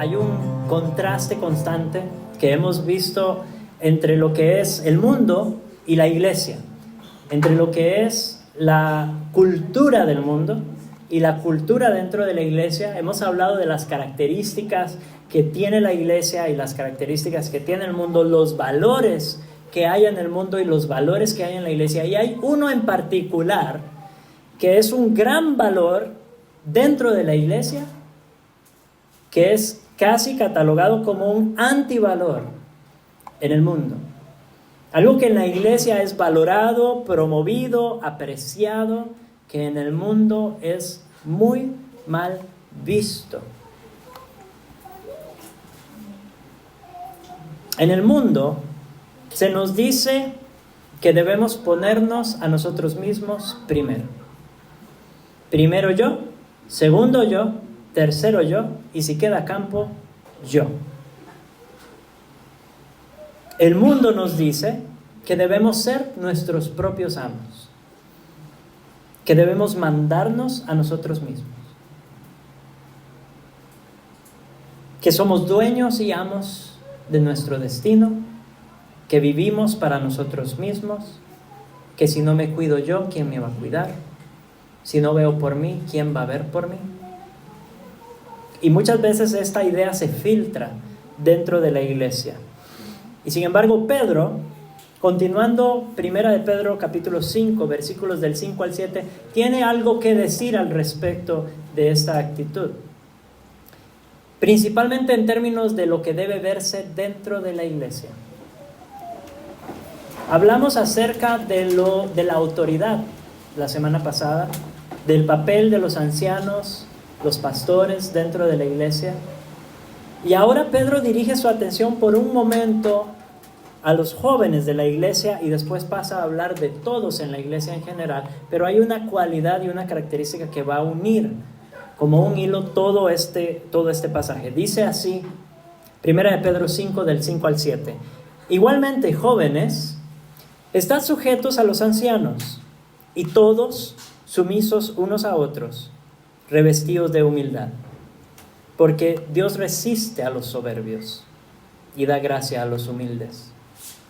hay un contraste constante que hemos visto entre lo que es el mundo y la iglesia, entre lo que es la cultura del mundo y la cultura dentro de la iglesia. Hemos hablado de las características que tiene la iglesia y las características que tiene el mundo, los valores que hay en el mundo y los valores que hay en la iglesia. Y hay uno en particular que es un gran valor dentro de la iglesia, que es casi catalogado como un antivalor en el mundo. Algo que en la iglesia es valorado, promovido, apreciado, que en el mundo es muy mal visto. En el mundo se nos dice que debemos ponernos a nosotros mismos primero. Primero yo, segundo yo, tercero yo, y si queda campo, yo. El mundo nos dice que debemos ser nuestros propios amos, que debemos mandarnos a nosotros mismos, que somos dueños y amos de nuestro destino, que vivimos para nosotros mismos, que si no me cuido yo, ¿quién me va a cuidar? Si no veo por mí, ¿quién va a ver por mí? Y muchas veces esta idea se filtra dentro de la iglesia. Y sin embargo, Pedro, continuando 1 de Pedro capítulo 5, versículos del 5 al 7, tiene algo que decir al respecto de esta actitud. Principalmente en términos de lo que debe verse dentro de la iglesia. Hablamos acerca de la autoridad la semana pasada, del papel de los ancianos, los pastores dentro de la iglesia. Y ahora Pedro dirige su atención por un momento a los jóvenes de la iglesia y después pasa a hablar de todos en la iglesia en general, pero hay una cualidad y una característica que va a unir como un hilo todo este pasaje. Dice así, 1 de Pedro 5, del 5 al 7. Igualmente, jóvenes, estad sujetos a los ancianos, y todos sumisos unos a otros, revestidos de humildad. Porque Dios resiste a los soberbios y da gracia a los humildes.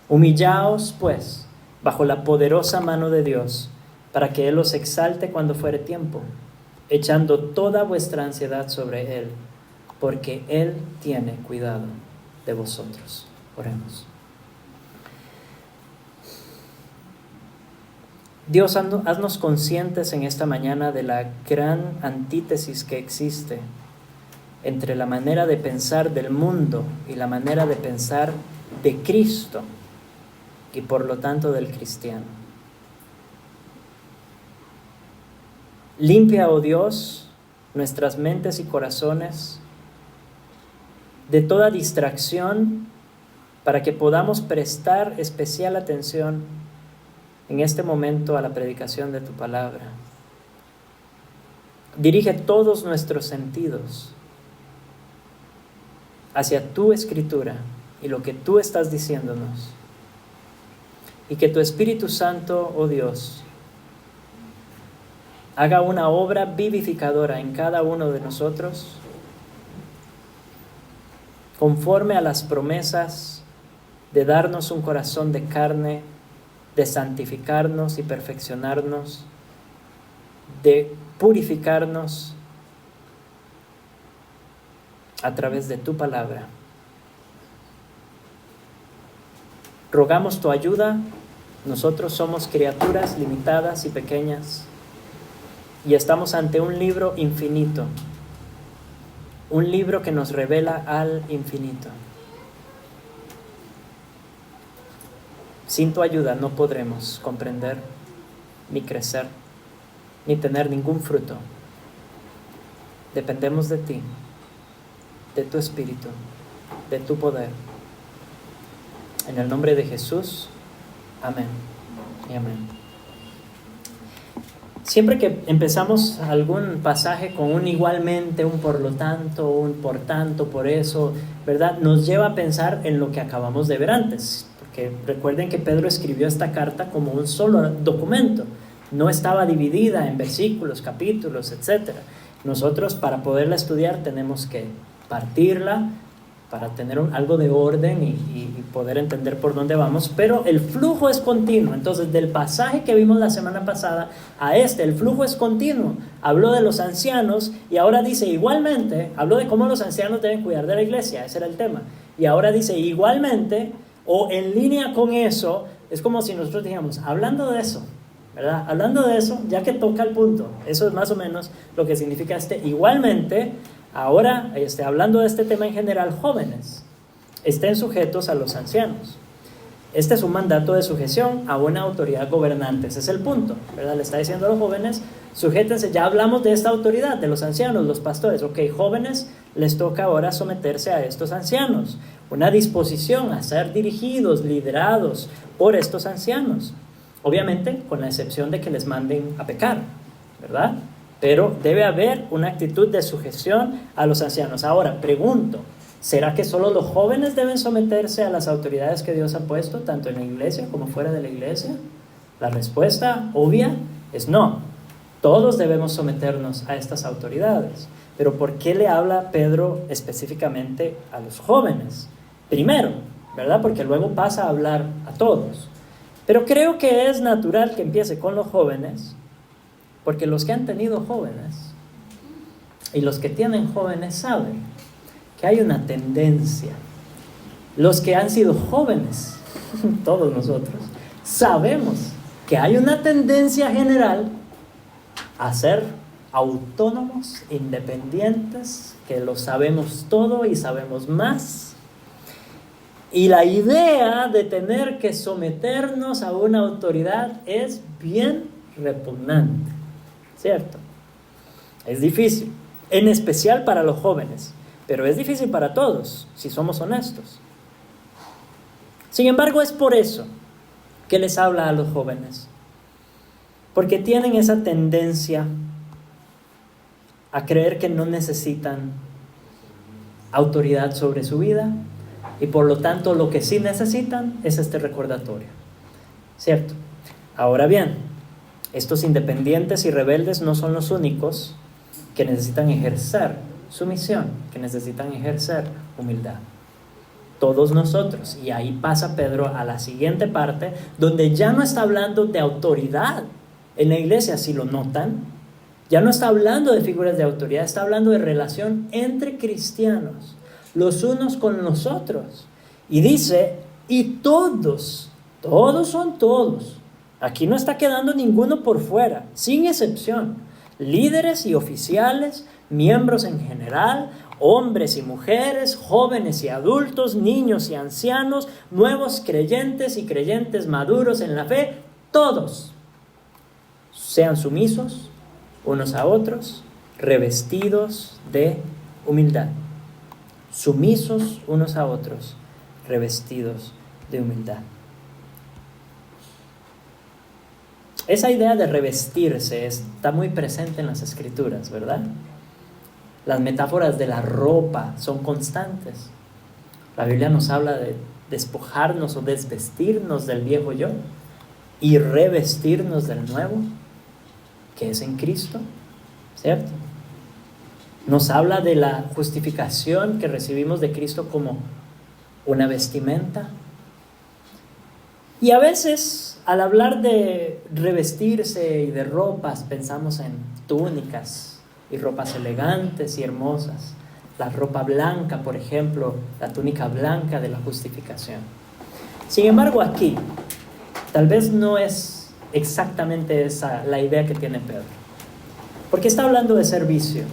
Humillaos, pues, bajo la poderosa mano de Dios, para que Él os exalte cuando fuere tiempo, echando toda vuestra ansiedad sobre Él, porque Él tiene cuidado de vosotros. Oremos. Dios, haznos conscientes en esta mañana de la gran antítesis que existe entre la manera de pensar del mundo y la manera de pensar de Cristo y por lo tanto del cristiano. Limpia, oh Dios, nuestras mentes y corazones de toda distracción para que podamos prestar especial atención en este momento a la predicación de tu palabra. Dirige todos nuestros sentidos hacia tu escritura y lo que tú estás diciéndonos. Y que tu Espíritu Santo, oh Dios, haga una obra vivificadora en cada uno de nosotros, conforme a las promesas de darnos un corazón de carne, de santificarnos y perfeccionarnos, de purificarnos a través de tu palabra. Rogamos tu ayuda. Nosotros somos criaturas limitadas y pequeñas y estamos ante un libro infinito, un libro que nos revela al infinito. Sin tu ayuda no podremos comprender, ni crecer, ni tener ningún fruto. Dependemos de ti, de tu Espíritu, de tu poder. En el nombre de Jesús, amén y amén. Siempre que empezamos algún pasaje con un igualmente, un por lo tanto, un por tanto, por eso, ¿verdad? Nos lleva a pensar en lo que acabamos de ver antes. Porque recuerden que Pedro escribió esta carta como un solo documento. No estaba dividida en versículos, capítulos, etc. Nosotros, para poderla estudiar, tenemos que partirla para tener algo de orden y poder entender por dónde vamos, pero el flujo es continuo. Entonces, del pasaje que vimos la semana pasada a el flujo es continuo. Habló de los ancianos y ahora dice igualmente, habló de cómo los ancianos deben cuidar de la iglesia, ese era el tema. Y ahora dice igualmente, o en línea con eso, es como si nosotros dijéramos, hablando de eso, ¿verdad? Hablando de eso, ya que toca el punto, eso es más o menos lo que significa igualmente. Ahora, hablando de este tema en general, jóvenes, estén sujetos a los ancianos. Este es un mandato de sujeción a una autoridad gobernante, ese es el punto, ¿verdad? Le está diciendo a los jóvenes, sujétense, ya hablamos de esta autoridad, de los ancianos, los pastores, ok, jóvenes, les toca ahora someterse a estos ancianos, una disposición a ser dirigidos, liderados por estos ancianos, obviamente con la excepción de que les manden a pecar, ¿verdad? Pero debe haber una actitud de sujeción a los ancianos. Ahora, pregunto, ¿será que solo los jóvenes deben someterse a las autoridades que Dios ha puesto, tanto en la iglesia como fuera de la iglesia? La respuesta obvia es no. Todos debemos someternos a estas autoridades. Pero ¿por qué le habla Pedro específicamente a los jóvenes? Primero, ¿verdad? Porque luego pasa a hablar a todos. Pero creo que es natural que empiece con los jóvenes, porque los que han tenido jóvenes y los que tienen jóvenes saben que hay una tendencia. Los que han sido jóvenes, todos nosotros, sabemos que hay una tendencia general a ser autónomos, independientes, que lo sabemos todo y sabemos más. Y la idea de tener que someternos a una autoridad es bien repugnante. ¿Cierto? Es difícil, en especial para los jóvenes, pero es difícil para todos, si somos honestos. Sin embargo, es por eso que les habla a los jóvenes, porque tienen esa tendencia a creer que no necesitan autoridad sobre su vida y por lo tanto lo que sí necesitan es este recordatorio. ¿Cierto? Ahora bien, estos independientes y rebeldes no son los únicos que necesitan ejercer sumisión, que necesitan ejercer humildad. Todos nosotros, y ahí pasa Pedro a la siguiente parte, donde ya no está hablando de autoridad en la iglesia, si lo notan, ya no está hablando de figuras de autoridad, está hablando de relación entre cristianos, los unos con los otros. Y dice, y todos son todos. Aquí no está quedando ninguno por fuera, sin excepción. Líderes y oficiales, miembros en general, hombres y mujeres, jóvenes y adultos, niños y ancianos, nuevos creyentes y creyentes maduros en la fe, todos sean sumisos unos a otros, revestidos de humildad. Sumisos unos a otros, revestidos de humildad. Esa idea de revestirse está muy presente en las Escrituras, ¿verdad? Las metáforas de la ropa son constantes. La Biblia nos habla de despojarnos o desvestirnos del viejo yo y revestirnos del nuevo, que es en Cristo, ¿cierto? Nos habla de la justificación que recibimos de Cristo como una vestimenta. Y a veces, al hablar de revestirse y de ropas, pensamos en túnicas y ropas elegantes y hermosas. La ropa blanca, por ejemplo, la túnica blanca de la justificación. Sin embargo, aquí, tal vez no es exactamente esa la idea que tiene Pedro. Porque está hablando de servicio.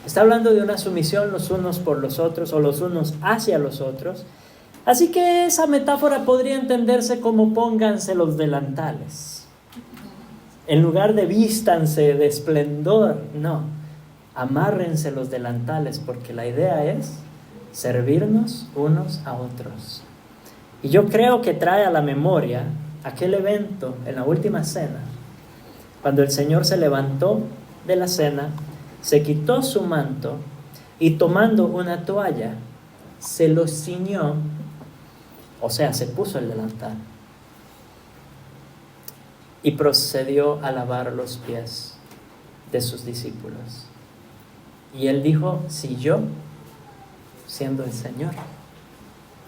Está hablando de una sumisión los unos por los otros o los unos hacia los otros. Así que esa metáfora podría entenderse como pónganse los delantales. En lugar de vístanse de esplendor, no. Amárrense los delantales, porque la idea es servirnos unos a otros. Y yo creo que trae a la memoria aquel evento en la última cena, cuando el Señor se levantó de la cena, se quitó su manto y tomando una toalla, se lo ciñó, o sea, se puso el delantal y procedió a lavar los pies de sus discípulos. Y él dijo, si yo, siendo el Señor,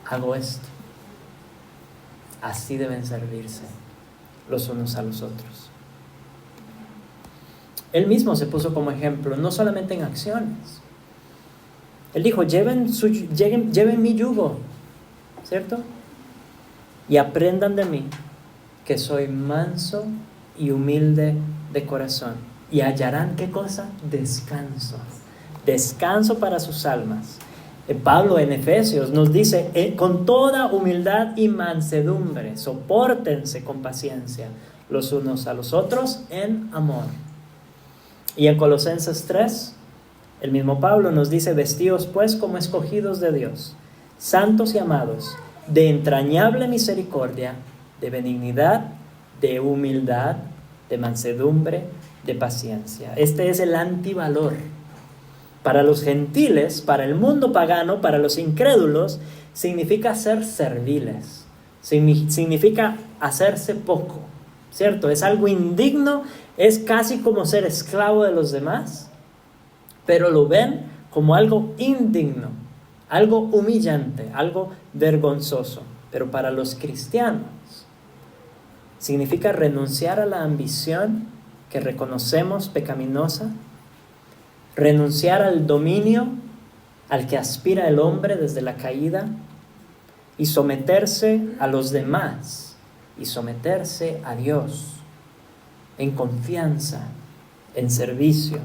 hago esto. Así deben servirse los unos a los otros. Él mismo se puso como ejemplo, no solamente en acciones. Él dijo, lleven mi yugo, ¿cierto? Y aprendan de mí, que soy manso y humilde de corazón. Y hallarán, ¿qué cosa? Descanso. Descanso para sus almas. Pablo en Efesios nos dice, con toda humildad y mansedumbre, sopórtense con paciencia los unos a los otros en amor. Y en Colosenses 3, el mismo Pablo nos dice, vestíos pues como escogidos de Dios, santos y amados, de entrañable misericordia, de benignidad, de humildad, de mansedumbre, de paciencia. Este es el antivalor. Para los gentiles, para el mundo pagano, para los incrédulos, significa ser serviles, significa hacerse poco, ¿cierto? Es algo indigno, es casi como ser esclavo de los demás, pero lo ven como algo indigno, algo humillante, algo vergonzoso. Pero para los cristianos, significa renunciar a la ambición que reconocemos pecaminosa, renunciar al dominio al que aspira el hombre desde la caída y someterse a los demás y someterse a Dios en confianza, en servicio,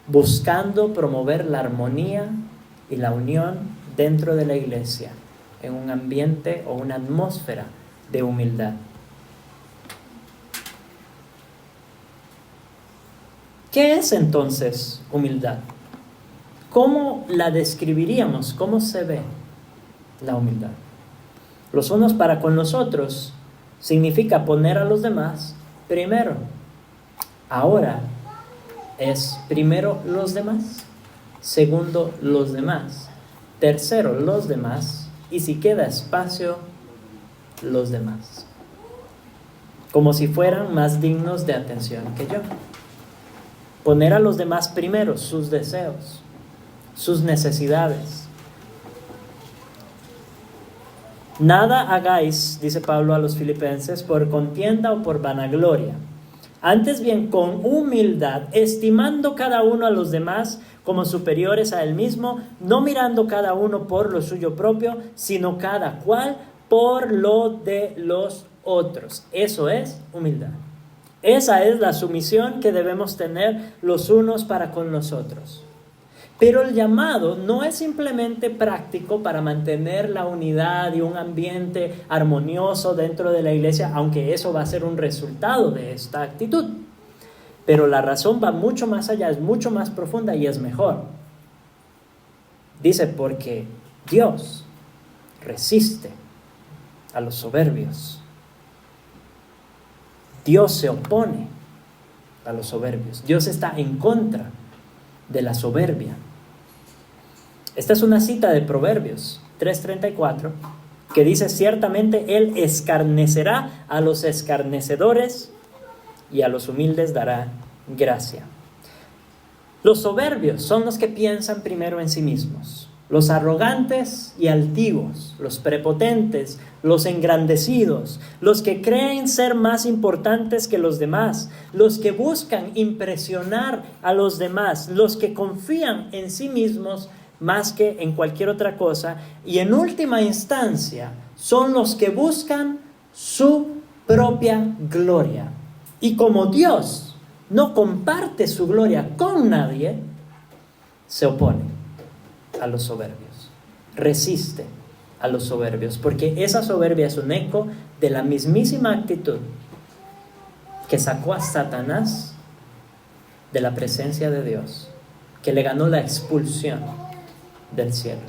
buscando promover la armonía y la unión dentro de la iglesia en un ambiente o una atmósfera de humildad. ¿Qué es entonces humildad? ¿Cómo la describiríamos? ¿Cómo se ve la humildad? Los unos para con los otros significa poner a los demás primero. Ahora es primero los demás, segundo los demás, tercero los demás y si queda espacio, los demás. Como si fueran más dignos de atención que yo. Poner a los demás primero, sus deseos, sus necesidades. Nada hagáis, dice Pablo a los filipenses, por contienda o por vanagloria. Antes bien, con humildad, estimando cada uno a los demás como superiores a él mismo, no mirando cada uno por lo suyo propio, sino cada cual por lo de los otros. Eso es humildad. Esa es la sumisión que debemos tener los unos para con los otros. Pero el llamado no es simplemente práctico para mantener la unidad y un ambiente armonioso dentro de la iglesia, aunque eso va a ser un resultado de esta actitud. Pero la razón va mucho más allá, es mucho más profunda y es mejor. Dice, porque Dios resiste a los soberbios. Dios se opone a los soberbios. Dios está en contra de la soberbia. Esta es una cita de Proverbios 3:34 que dice, ciertamente Él escarnecerá a los escarnecedores y a los humildes dará gracia. Los soberbios son los que piensan primero en sí mismos. Los arrogantes y altivos, los prepotentes, los engrandecidos, los que creen ser más importantes que los demás, los que buscan impresionar a los demás, los que confían en sí mismos más que en cualquier otra cosa, y en última instancia son los que buscan su propia gloria. Y como Dios no comparte su gloria con nadie, se opone a los soberbios, resiste a los soberbios, porque esa soberbia es un eco de la mismísima actitud que sacó a Satanás de la presencia de Dios, que le ganó la expulsión del cielo.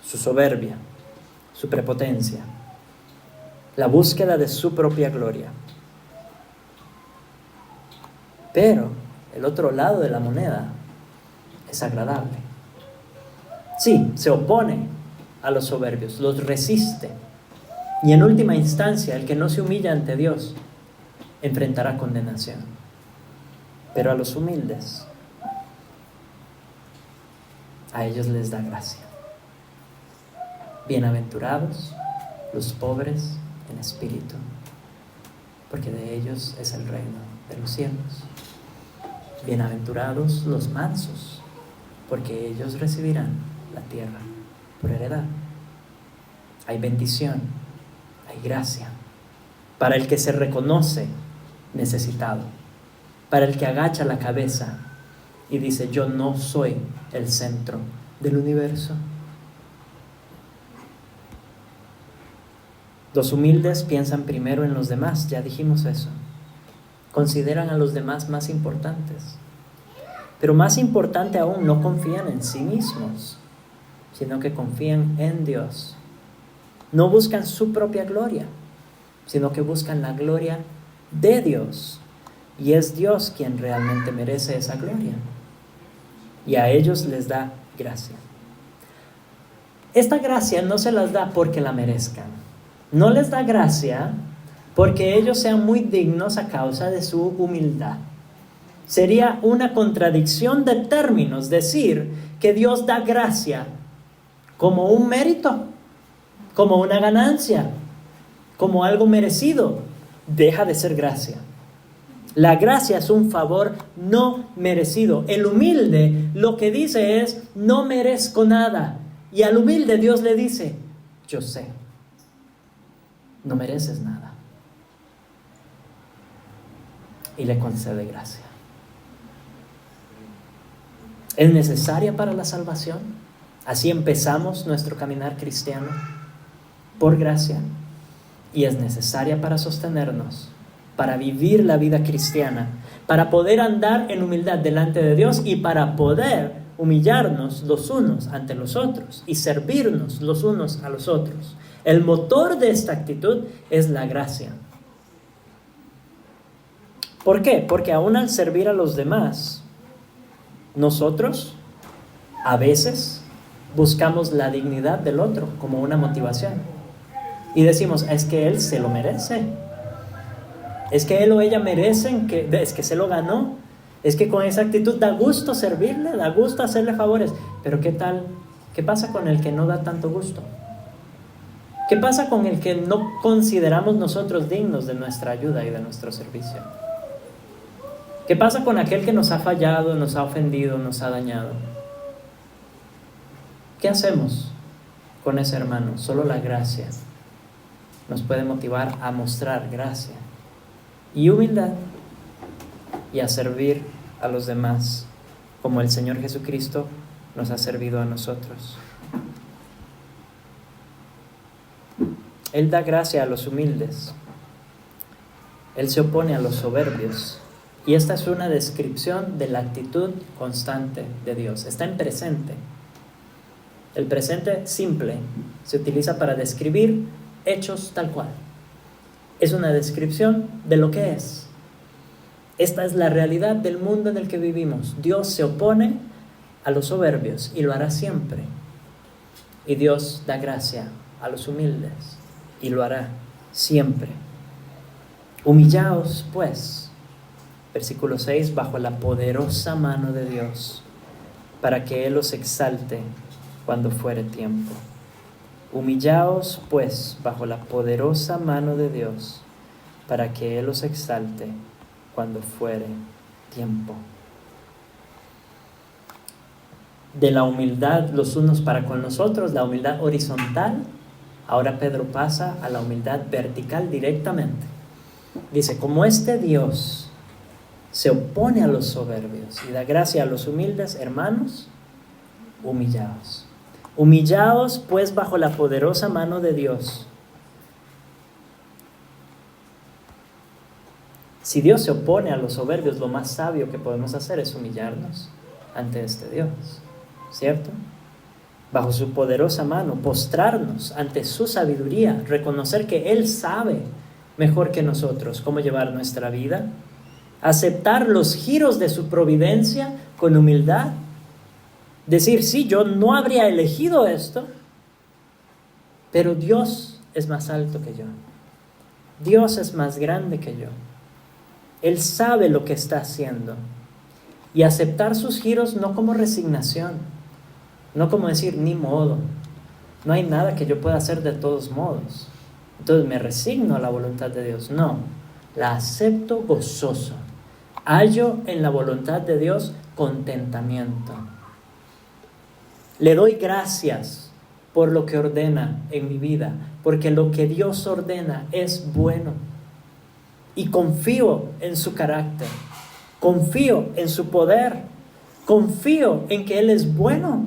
Su soberbia, su prepotencia, la búsqueda de su propia gloria. Pero el otro lado de la moneda es agradable. Sí, se opone a los soberbios, los resiste. Y en última instancia, el que no se humilla ante Dios enfrentará condenación. Pero a los humildes a ellos les da gracia. Bienaventurados los pobres en espíritu, porque de ellos es el reino de los cielos. Bienaventurados los mansos, porque ellos recibirán la tierra por heredad. Hay bendición, hay gracia para el que se reconoce necesitado, para el que agacha la cabeza y dice: yo no soy el centro del universo. Los humildes piensan primero en los demás, ya dijimos eso. Consideran a los demás más importantes. Pero más importante aún, no confían en sí mismos, sino que confían en Dios. No buscan su propia gloria, sino que buscan la gloria de Dios. Y es Dios quien realmente merece esa gloria. Y a ellos les da gracia. Esta gracia no se las da porque la merezcan. No les da gracia porque ellos sean muy dignos a causa de su humildad. Sería una contradicción de términos decir que Dios da gracia como un mérito, como una ganancia, como algo merecido. Deja de ser gracia. La gracia es un favor no merecido. El humilde lo que dice es: no merezco nada. Y al humilde Dios le dice: yo sé, no mereces nada. Y le concede gracia. ¿Es necesaria para la salvación? Así empezamos nuestro caminar cristiano, por gracia. Y es necesaria para sostenernos, para vivir la vida cristiana, para poder andar en humildad delante de Dios y para poder humillarnos los unos ante los otros y servirnos los unos a los otros. El motor de esta actitud es la gracia. ¿Por qué? Porque aún al servir a los demás, nosotros a veces buscamos la dignidad del otro como una motivación. Y decimos: es que él se lo merece. Es que él o ella merecen, es que se lo ganó. Es que con esa actitud da gusto servirle, da gusto hacerle favores. Pero ¿qué tal? ¿Qué pasa con el que no da tanto gusto? ¿Qué pasa con el que no consideramos nosotros dignos de nuestra ayuda y de nuestro servicio? ¿Qué pasa con aquel que nos ha fallado, nos ha ofendido, nos ha dañado? ¿Qué hacemos con ese hermano? Solo la gracia nos puede motivar a mostrar gracia y humildad y a servir a los demás como el Señor Jesucristo nos ha servido a nosotros. Él da gracia a los humildes. Él se opone a los soberbios. Y esta es una descripción de la actitud constante de Dios. Está en presente. El presente simple se utiliza para describir hechos tal cual. Es una descripción de lo que es. Esta es la realidad del mundo en el que vivimos. Dios se opone a los soberbios y lo hará siempre. Y Dios da gracia a los humildes y lo hará siempre. Humillaos, pues, versículo 6, bajo la poderosa mano de Dios, para que Él os exalte cuando fuere tiempo. Humillaos, pues, bajo la poderosa mano de Dios, para que Él os exalte cuando fuere tiempo. De la humildad los unos para con los otros, la humildad horizontal, ahora Pedro pasa a la humildad vertical directamente. Dice: como este Dios se opone a los soberbios y da gracia a los humildes, hermanos, humillaos. Humillaos pues bajo la poderosa mano de Dios. Si Dios se opone a los soberbios, lo más sabio que podemos hacer es humillarnos ante este Dios, ¿cierto? Bajo su poderosa mano, postrarnos ante su sabiduría, reconocer que Él sabe mejor que nosotros cómo llevar nuestra vida, aceptar los giros de su providencia con humildad, decir: sí, yo no habría elegido esto, pero Dios es más alto que yo, Dios es más grande que yo, Él sabe lo que está haciendo, y aceptar sus giros no como resignación, No como decir, ni modo, no hay nada que yo pueda hacer de todos modos. Entonces me resigno a la voluntad de Dios. No, la acepto gozoso. Hallo en la voluntad de Dios contentamiento. Le doy gracias por lo que ordena en mi vida, porque lo que Dios ordena es bueno. Y confío en su carácter, confío en su poder, confío en que Él es bueno.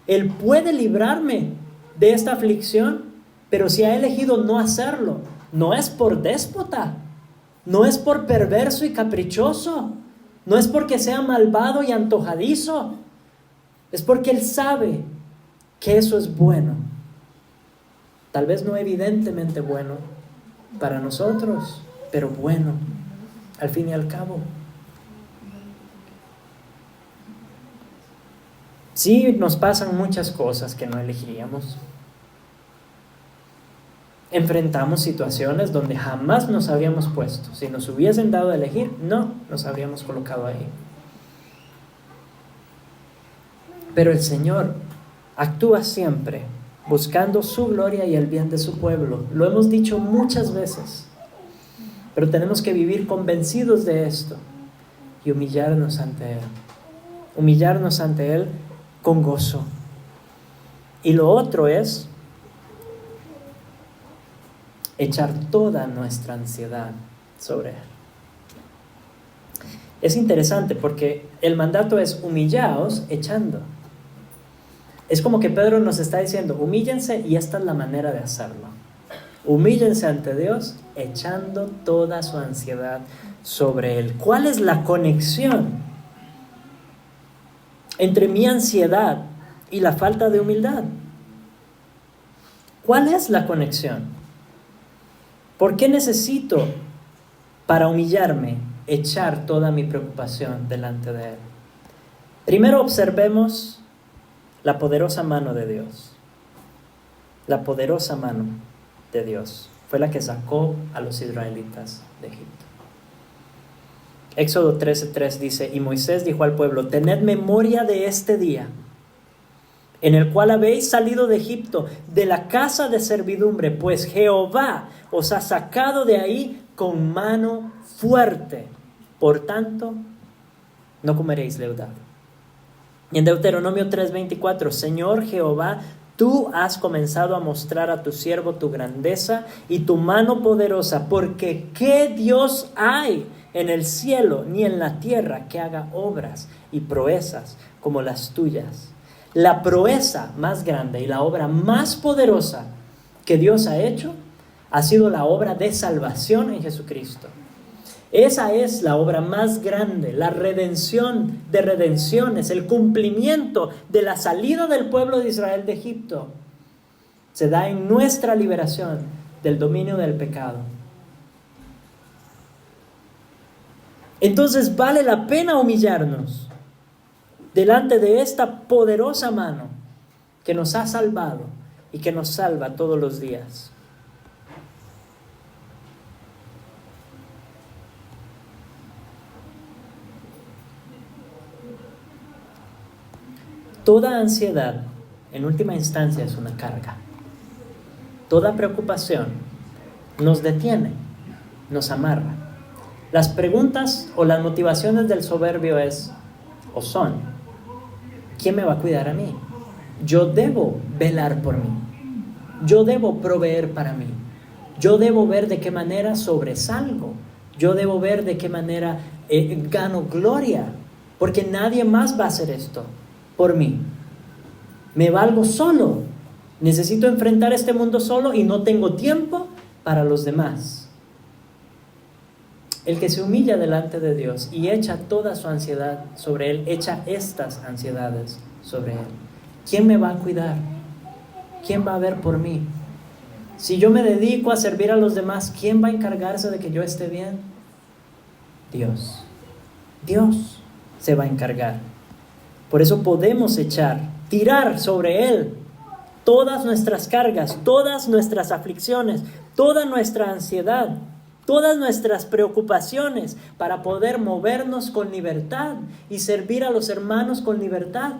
Él puede librarme de esta aflicción, pero si ha elegido no hacerlo, no es por déspota, no es por perverso y caprichoso, no es porque sea malvado y antojadizo, es porque Él sabe que eso es bueno. Tal vez no evidentemente bueno para nosotros, pero bueno, al fin y al cabo. Sí, nos pasan muchas cosas que no elegiríamos. Enfrentamos situaciones donde jamás nos habríamos puesto. Si nos hubiesen dado a elegir, no nos habríamos colocado ahí. Pero el Señor actúa siempre buscando su gloria y el bien de su pueblo. Lo hemos dicho muchas veces, pero tenemos que vivir convencidos de esto y humillarnos ante Él. Humillarnos ante Él con gozo. Y lo otro es echar toda nuestra ansiedad sobre Él. Es interesante porque el mandato es humillaos echando. Es como que Pedro nos está diciendo, humíllense y esta es la manera de hacerlo. Humíllense ante Dios echando toda su ansiedad sobre Él. ¿Cuál es la conexión entre mi ansiedad y la falta de humildad? ¿Cuál es la conexión? ¿Por qué necesito, para humillarme, echar toda mi preocupación delante de Él? Primero observemos la poderosa mano de Dios. La poderosa mano de Dios fue la que sacó a los israelitas de Egipto. Éxodo 13:3 dice, y Moisés dijo al pueblo, tened memoria de este día, en el cual habéis salido de Egipto, de la casa de servidumbre, pues Jehová os ha sacado de ahí con mano fuerte. Por tanto, no comeréis leudado. Y en Deuteronomio 3:24, Señor Jehová, tú has comenzado a mostrar a tu siervo tu grandeza y tu mano poderosa, porque ¿qué Dios hay en el cielo ni en la tierra que haga obras y proezas como las tuyas? La proeza más grande y la obra más poderosa que Dios ha hecho ha sido la obra de salvación en Jesucristo. Esa es la obra más grande, la redención de redenciones, el cumplimiento de la salida del pueblo de Israel de Egipto. Se da en nuestra liberación del dominio del pecado. Entonces vale la pena humillarnos delante de esta poderosa mano que nos ha salvado y que nos salva todos los días. Toda ansiedad, en última instancia, es una carga. Toda preocupación nos detiene, nos amarra. Las preguntas o las motivaciones del soberbio son, ¿quién me va a cuidar a mí? Yo debo velar por mí. Yo debo proveer para mí. Yo debo ver de qué manera sobresalgo. Yo debo ver de qué manera gano gloria. Porque nadie más va a hacer esto por mí. Me valgo solo. Necesito enfrentar este mundo solo y no tengo tiempo para los demás. El que se humilla delante de Dios y echa toda su ansiedad sobre Él, echa estas ansiedades sobre Él. ¿Quién me va a cuidar? ¿Quién va a ver por mí? Si yo me dedico a servir a los demás, ¿quién va a encargarse de que yo esté bien? Dios. Dios se va a encargar. Por eso podemos tirar sobre Él todas nuestras cargas, todas nuestras aflicciones, toda nuestra ansiedad, todas nuestras preocupaciones, para poder movernos con libertad y servir a los hermanos con libertad.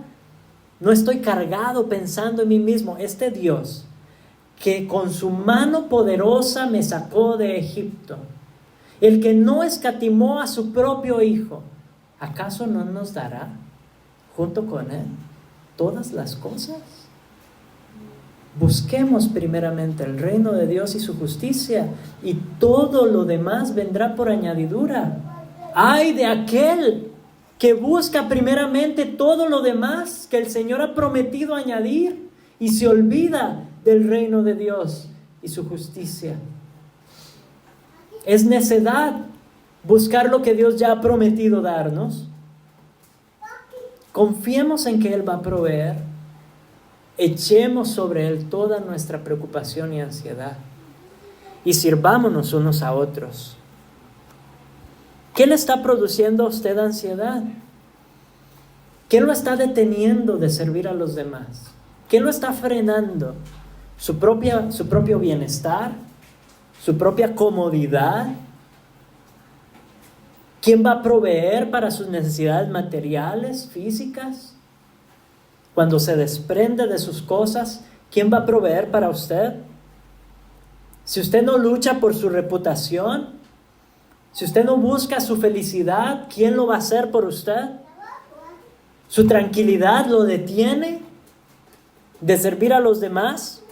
No estoy cargado pensando en mí mismo. Este Dios que con su mano poderosa me sacó de Egipto, el que no escatimó a su propio Hijo, ¿acaso no nos dará junto con Él todas las cosas? Busquemos primeramente el reino de Dios y su justicia, y todo lo demás vendrá por añadidura. ¡Ay de aquel que busca primeramente todo lo demás que el Señor ha prometido añadir y se olvida del reino de Dios y su justicia! Es necedad buscar lo que Dios ya ha prometido darnos. Confiemos en que Él va a proveer. Echemos sobre Él toda nuestra preocupación y ansiedad, y sirvámonos unos a otros. ¿Qué le está produciendo a usted ansiedad? ¿Qué lo está deteniendo de servir a los demás? ¿Qué lo está frenando? ¿Su propio bienestar? ¿Su propia comodidad? ¿Quién va a proveer para sus necesidades materiales, físicas? Cuando se desprende de sus cosas, ¿quién va a proveer para usted? Si usted no lucha por su reputación, si usted no busca su felicidad, ¿quién lo va a hacer por usted? ¿Su tranquilidad lo detiene de servir a los demás?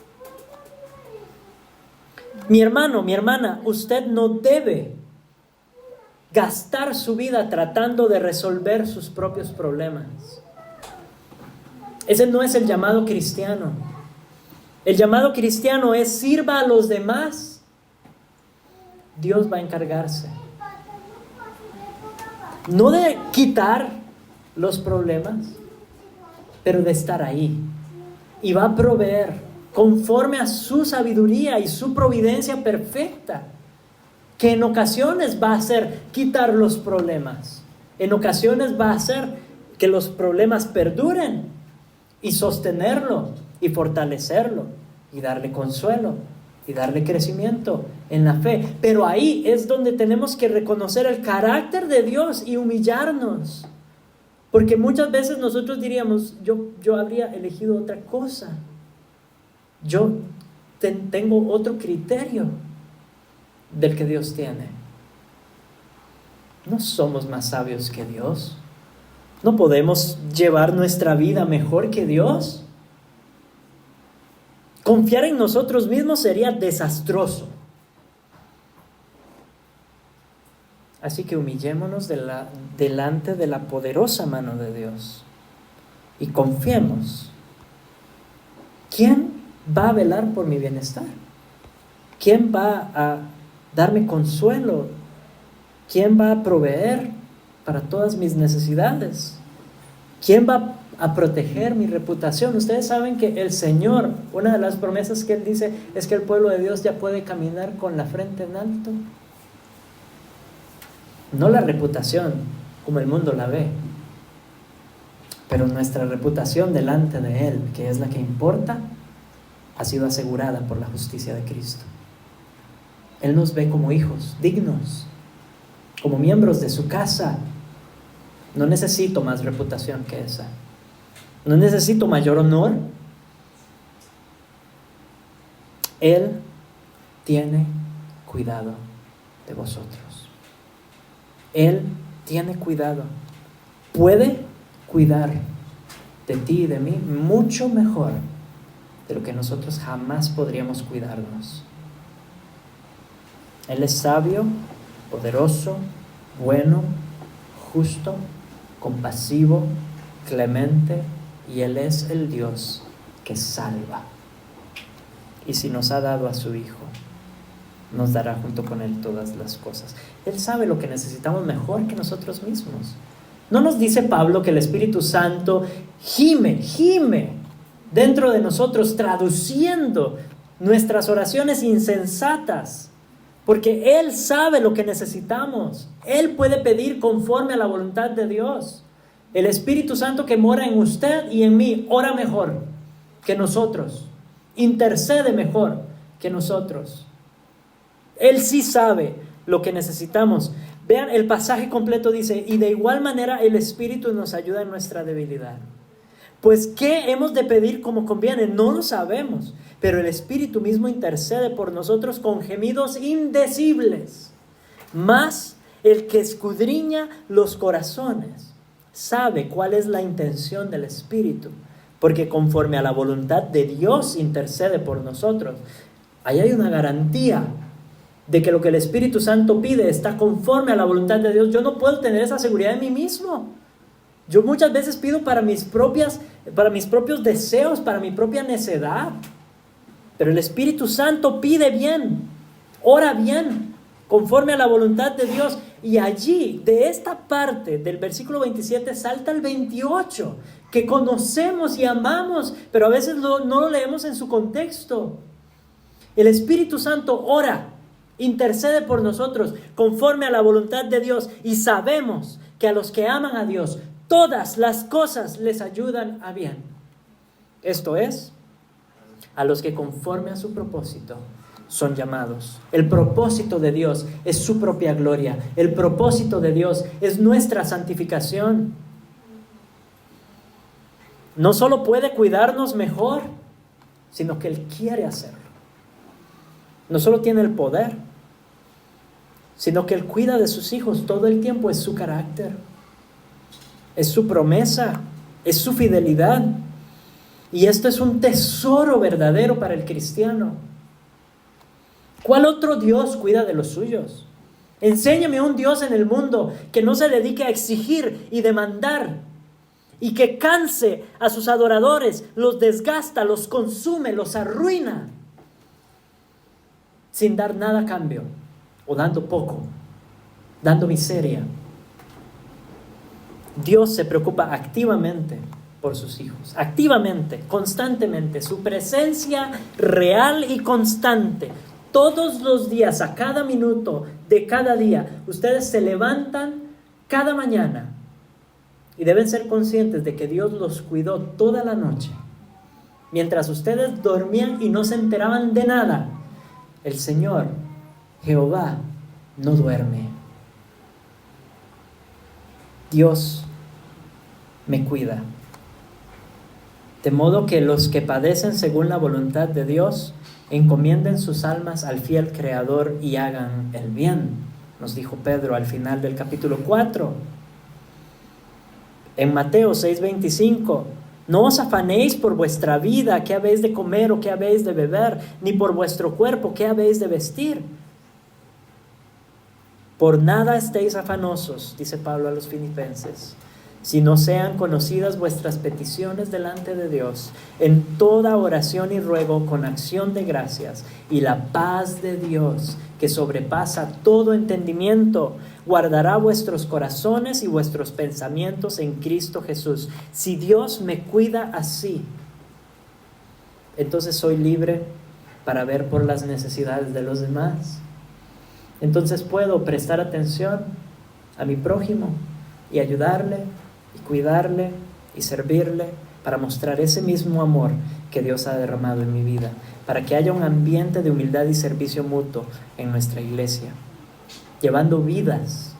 Mi hermano, mi hermana, usted no debe gastar su vida tratando de resolver sus propios problemas. Ese no es el llamado cristiano. El llamado cristiano es: sirva a los demás. Dios va a encargarse. No de quitar los problemas, pero de estar ahí. Y va a proveer conforme a su sabiduría y su providencia perfecta, que en ocasiones va a hacer quitar los problemas. En ocasiones va a hacer que los problemas perduren, y sostenerlo y fortalecerlo y darle consuelo y darle crecimiento en la fe. Pero ahí es donde tenemos que reconocer el carácter de Dios y humillarnos, porque muchas veces nosotros diríamos: yo habría elegido otra cosa, yo tengo otro criterio del que Dios tiene. No somos más sabios que Dios. ¿No podemos llevar nuestra vida mejor que Dios? Confiar en nosotros mismos sería desastroso. Así que humillémonos delante de la poderosa mano de Dios y confiemos. ¿Quién va a velar por mi bienestar? ¿Quién va a darme consuelo? ¿Quién va a proveer para todas mis necesidades? ¿Quién va a proteger mi reputación? Ustedes saben que el Señor, una de las promesas que Él dice es que el pueblo de Dios ya puede caminar con la frente en alto. No la reputación como el mundo la ve, pero nuestra reputación delante de Él, que es la que importa, ha sido asegurada por la justicia de Cristo. Él nos ve como hijos dignos, como miembros de su casa. No necesito más reputación que esa. No necesito mayor honor. Él tiene cuidado de vosotros. Él tiene cuidado. Puede cuidar de ti y de mí mucho mejor de lo que nosotros jamás podríamos cuidarnos. Él es sabio, poderoso, bueno, justo, compasivo, clemente, y Él es el Dios que salva. Y si nos ha dado a su Hijo, nos dará junto con Él todas las cosas. Él sabe lo que necesitamos mejor que nosotros mismos. ¿No nos dice Pablo que el Espíritu Santo gime dentro de nosotros, traduciendo nuestras oraciones insensatas? Porque Él sabe lo que necesitamos. Él puede pedir conforme a la voluntad de Dios. El Espíritu Santo que mora en usted y en mí ora mejor que nosotros, intercede mejor que nosotros. Él sí sabe lo que necesitamos. Vean, el pasaje completo dice: y de igual manera el Espíritu nos ayuda en nuestra debilidad, Pues, ¿qué hemos de pedir como conviene? No lo sabemos, pero el Espíritu mismo intercede por nosotros con gemidos indecibles. Mas el que escudriña los corazones sabe cuál es la intención del Espíritu, porque conforme a la voluntad de Dios intercede por nosotros. Ahí hay una garantía de que lo que el Espíritu Santo pide está conforme a la voluntad de Dios. Yo no puedo tener esa seguridad en mí mismo. Yo muchas veces pido para mis propios deseos, para mi propia necedad. Pero el Espíritu Santo pide bien, ora bien, conforme a la voluntad de Dios. Y allí, de esta parte del versículo 27, salta el 28, que conocemos y amamos, pero a veces no lo leemos en su contexto. El Espíritu Santo ora, intercede por nosotros, conforme a la voluntad de Dios. Y sabemos que a los que aman a Dios, todas las cosas les ayudan a bien. Esto es, a los que conforme a su propósito son llamados. El propósito de Dios es su propia gloria. El propósito de Dios es nuestra santificación. No solo puede cuidarnos mejor, sino que Él quiere hacerlo. No solo tiene el poder, sino que Él cuida de sus hijos todo el tiempo. Es su carácter, es su promesa, es su fidelidad. Y esto es un tesoro verdadero para el cristiano. ¿Cuál otro Dios cuida de los suyos? Enséñame un Dios en el mundo que no se dedique a exigir y demandar, y que canse a sus adoradores, los desgasta, los consume, los arruina, sin dar nada a cambio, o dando poco, dando miseria. Dios se preocupa activamente por sus hijos, activamente, constantemente, su presencia real y constante. Todos los días, a cada minuto de cada día, ustedes se levantan cada mañana y deben ser conscientes de que Dios los cuidó toda la noche. Mientras ustedes dormían y no se enteraban de nada, el Señor, Jehová, no duerme. Dios me cuida. De modo que los que padecen según la voluntad de Dios encomienden sus almas al fiel Creador y hagan el bien, nos dijo Pedro al final del capítulo 4. En Mateo 6:25, no os afanéis por vuestra vida, qué habéis de comer o qué habéis de beber, ni por vuestro cuerpo, qué habéis de vestir. Por nada estéis afanosos, dice Pablo a los filipenses, si no sean conocidas vuestras peticiones delante de Dios, en toda oración y ruego con acción de gracias, y la paz de Dios, que sobrepasa todo entendimiento, guardará vuestros corazones y vuestros pensamientos en Cristo Jesús. Si Dios me cuida así, entonces soy libre para ver por las necesidades de los demás. Entonces puedo prestar atención a mi prójimo y ayudarle y cuidarle y servirle para mostrar ese mismo amor que Dios ha derramado en mi vida, para que haya un ambiente de humildad y servicio mutuo en nuestra iglesia, llevando vidas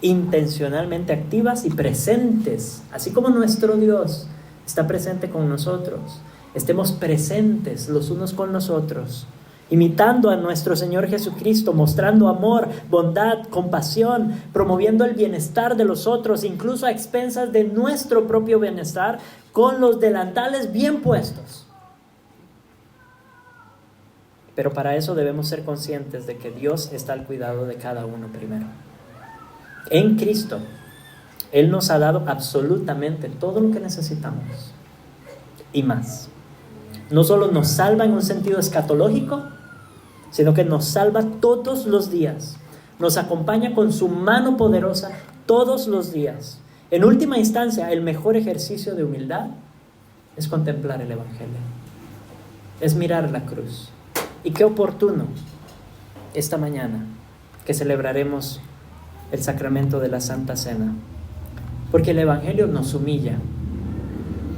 intencionalmente activas y presentes, así como nuestro Dios está presente con nosotros. Estemos presentes los unos con los otros, imitando a nuestro Señor Jesucristo, mostrando amor, bondad, compasión, promoviendo el bienestar de los otros, incluso a expensas de nuestro propio bienestar, con los delantales bien puestos. Pero para eso debemos ser conscientes de que Dios está al cuidado de cada uno primero. En Cristo, Él nos ha dado absolutamente todo lo que necesitamos y más. No solo nos salva en un sentido escatológico, sino que nos salva todos los días. Nos acompaña con su mano poderosa todos los días. En última instancia, el mejor ejercicio de humildad es contemplar el Evangelio, es mirar la cruz. Y qué oportuno esta mañana que celebraremos el sacramento de la Santa Cena, porque el Evangelio nos humilla.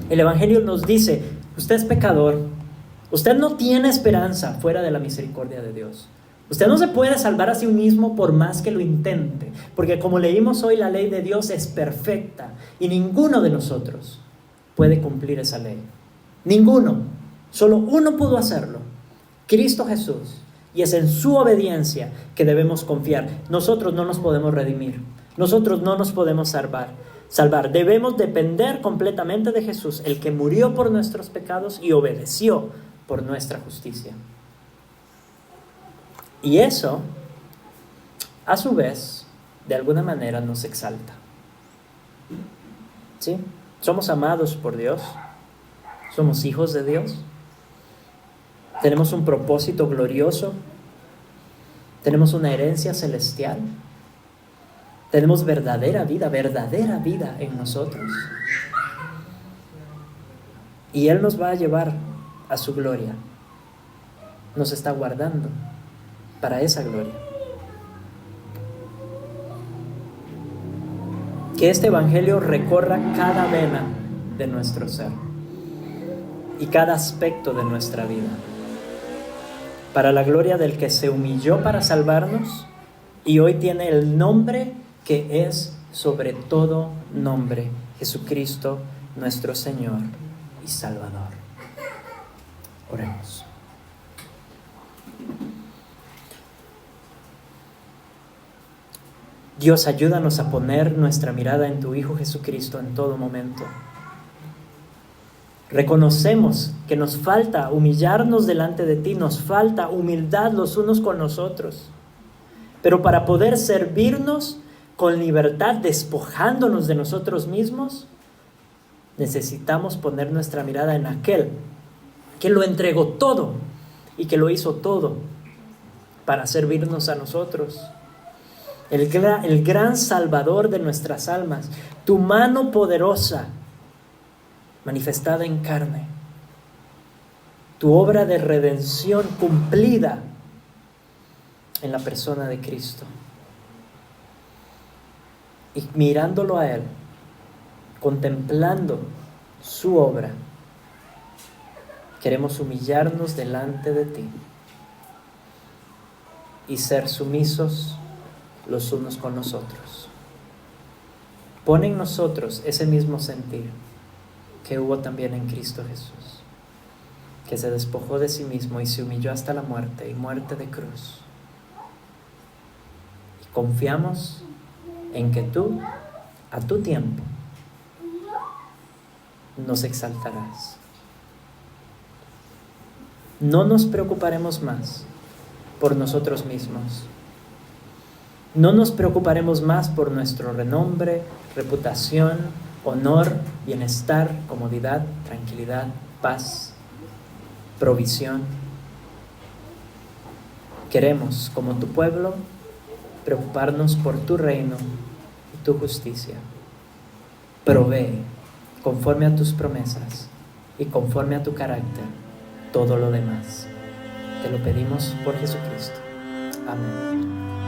El Evangelio nos dice: usted es pecador, usted no tiene esperanza fuera de la misericordia de Dios. Usted no se puede salvar a sí mismo por más que lo intente, porque como leímos hoy, la ley de Dios es perfecta y ninguno de nosotros puede cumplir esa ley. Ninguno. Solo uno pudo hacerlo. Cristo Jesús. Y es en su obediencia que debemos confiar. Nosotros no nos podemos redimir. Nosotros no nos podemos salvar. Debemos depender completamente de Jesús, el que murió por nuestros pecados y obedeció por nuestra justicia. Y eso, a su vez, de alguna manera nos exalta. ¿Sí? Somos amados por Dios. Somos hijos de Dios. Tenemos un propósito glorioso. Tenemos una herencia celestial. Tenemos verdadera vida en nosotros. Y Él nos va a llevar a su gloria. Nos está guardando para esa gloria. Que este evangelio recorra cada vena de nuestro ser y cada aspecto de nuestra vida, para la gloria del que se humilló para salvarnos y hoy tiene el nombre que es sobre todo nombre, Jesucristo nuestro Señor y Salvador. Oremos. Dios, ayúdanos a poner nuestra mirada en tu Hijo Jesucristo en todo momento. Reconocemos que nos falta humillarnos delante de ti, nos falta humildad los unos con los otros. Pero para poder servirnos con libertad, despojándonos de nosotros mismos, necesitamos poner nuestra mirada en aquel que lo entregó todo y que lo hizo todo para servirnos a nosotros. El gran Salvador de nuestras almas, tu mano poderosa manifestada en carne, tu obra de redención cumplida en la persona de Cristo. Y mirándolo a Él, contemplando su obra, queremos humillarnos delante de ti y ser sumisos los unos con los otros. Pon en nosotros ese mismo sentir que hubo también en Cristo Jesús, que se despojó de sí mismo y se humilló hasta la muerte y muerte de cruz. Y confiamos en que tú, a tu tiempo, nos exaltarás. No nos preocuparemos más por nosotros mismos. No nos preocuparemos más por nuestro renombre, reputación, honor, bienestar, comodidad, tranquilidad, paz, provisión. Queremos, como tu pueblo, preocuparnos por tu reino y tu justicia. Provee, conforme a tus promesas y conforme a tu carácter, todo lo demás. Te lo pedimos por Jesucristo. Amén.